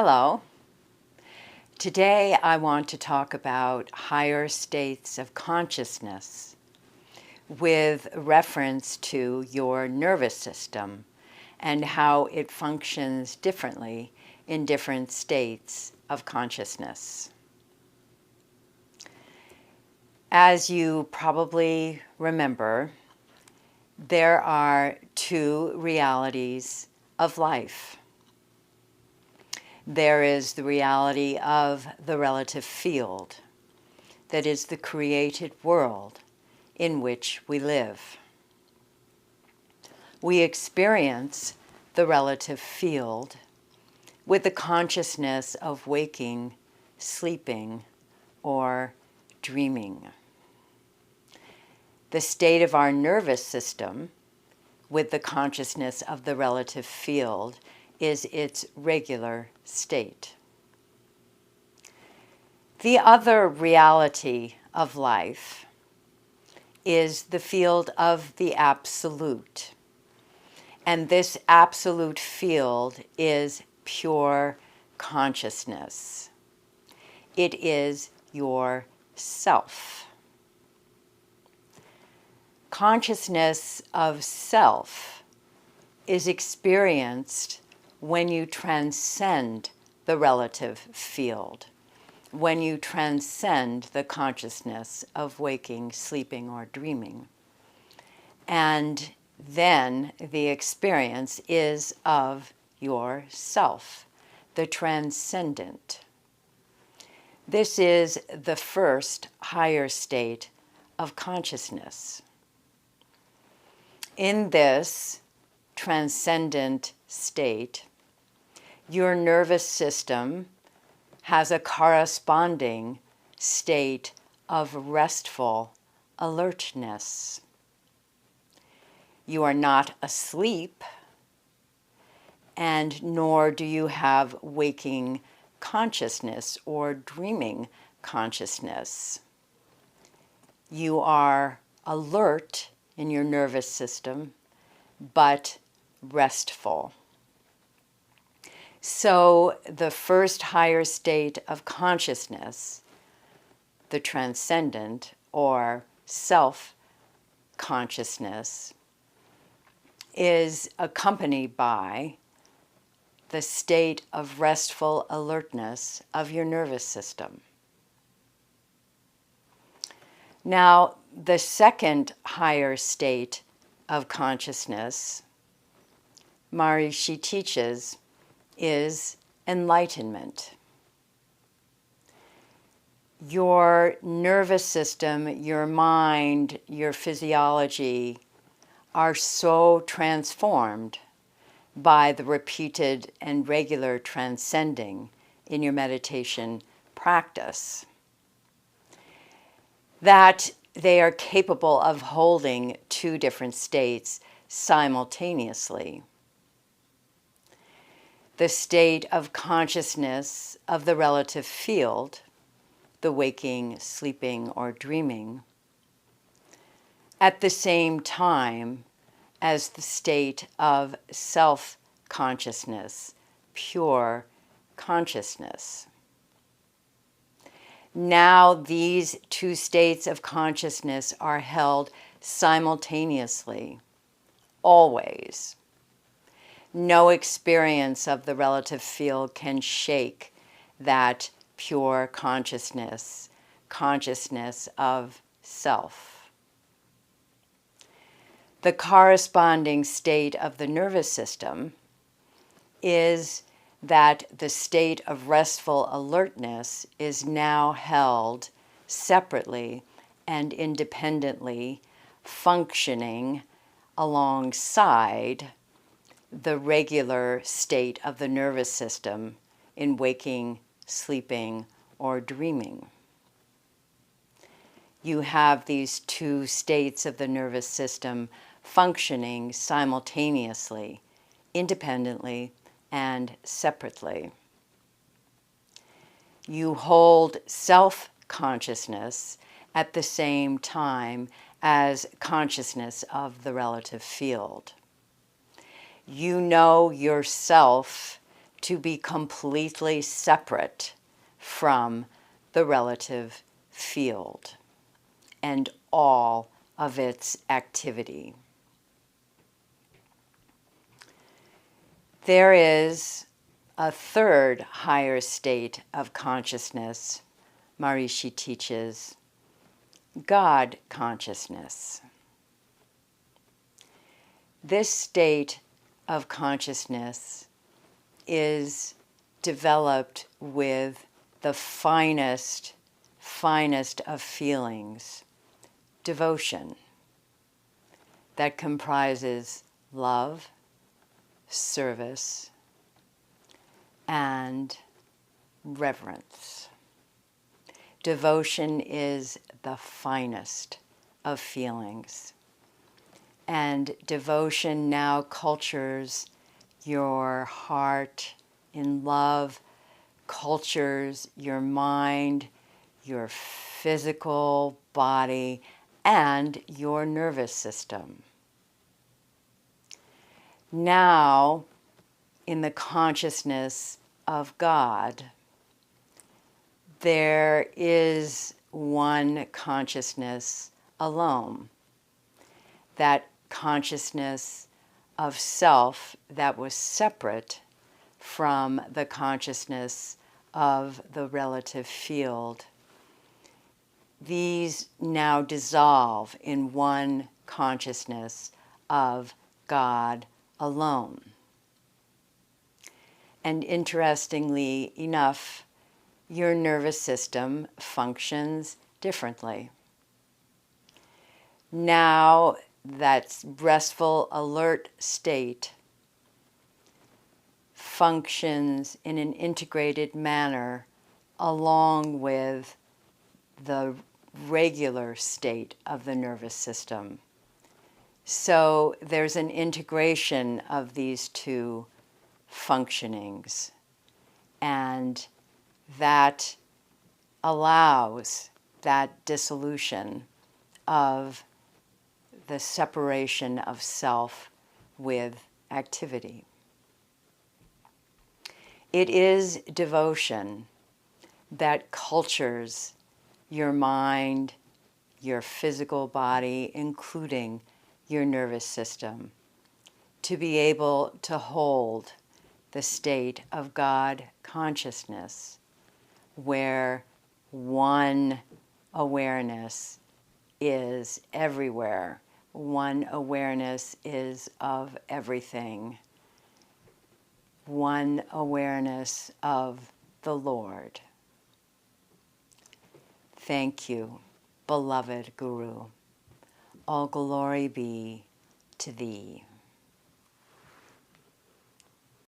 Hello. Today I want to talk about higher states of consciousness with reference to your nervous system and how it functions differently in different states of consciousness. As you probably remember, there are two realities of life. There is the reality of the relative field, that is the created world in which we live. We experience the relative field with the consciousness of waking, sleeping, or dreaming. The state of our nervous system with the consciousness of the relative field is its regular state. The other reality of life is the field of the absolute. And this absolute field is pure consciousness. It is your self. Consciousness of self is experienced when you transcend the relative field, when you transcend the consciousness of waking, sleeping, or dreaming. And then the experience is of yourself, the transcendent. This is the first higher state of consciousness. In this transcendent state, your nervous system has a corresponding state of restful alertness. You are not asleep, and nor do you have waking consciousness or dreaming consciousness. You are alert in your nervous system, but restful. So the first higher state of consciousness, the transcendent or self-consciousness, is accompanied by the state of restful alertness of your nervous system. Now, the second higher state of consciousness, Maharishi teaches, is enlightenment. Your nervous system, your mind, your physiology are so transformed by the repeated and regular transcending in your meditation practice that they are capable of holding two different states simultaneously. The state of consciousness of the relative field, the waking, sleeping, or dreaming, at the same time as the state of self-consciousness, pure consciousness. Now these two states of consciousness are held simultaneously, always. No experience of the relative field can shake that pure consciousness, consciousness of self. The corresponding state of the nervous system is that the state of restful alertness is now held separately and independently, functioning alongside the regular state of the nervous system in waking, sleeping, or dreaming. You have these two states of the nervous system functioning simultaneously, independently, and separately. You hold self-consciousness at the same time as consciousness of the relative field. You know yourself to be completely separate from the relative field and all of its activity. There is a third higher state of consciousness, Maharishi teaches, God consciousness. This state of consciousness is developed with the finest of feelings, devotion, that comprises love, service, and reverence. Devotion is the finest of feelings. And devotion now cultures your heart in love, cultures your mind, your physical body, and your nervous system. Now, in the consciousness of God, there is one consciousness alone, that consciousness of self that was separate from the consciousness of the relative field. These now dissolve in one consciousness of God alone. And interestingly enough, your nervous system functions differently. Now that restful, alert state functions in an integrated manner along with the regular state of the nervous system. So there's an integration of these two functionings, and that allows that dissolution of the separation of self with activity. It is devotion that cultures your mind, your physical body, including your nervous system, to be able to hold the state of God consciousness, where one awareness is everywhere. One awareness is of everything. One awareness of the Lord. Thank you, beloved Guru. All glory be to thee.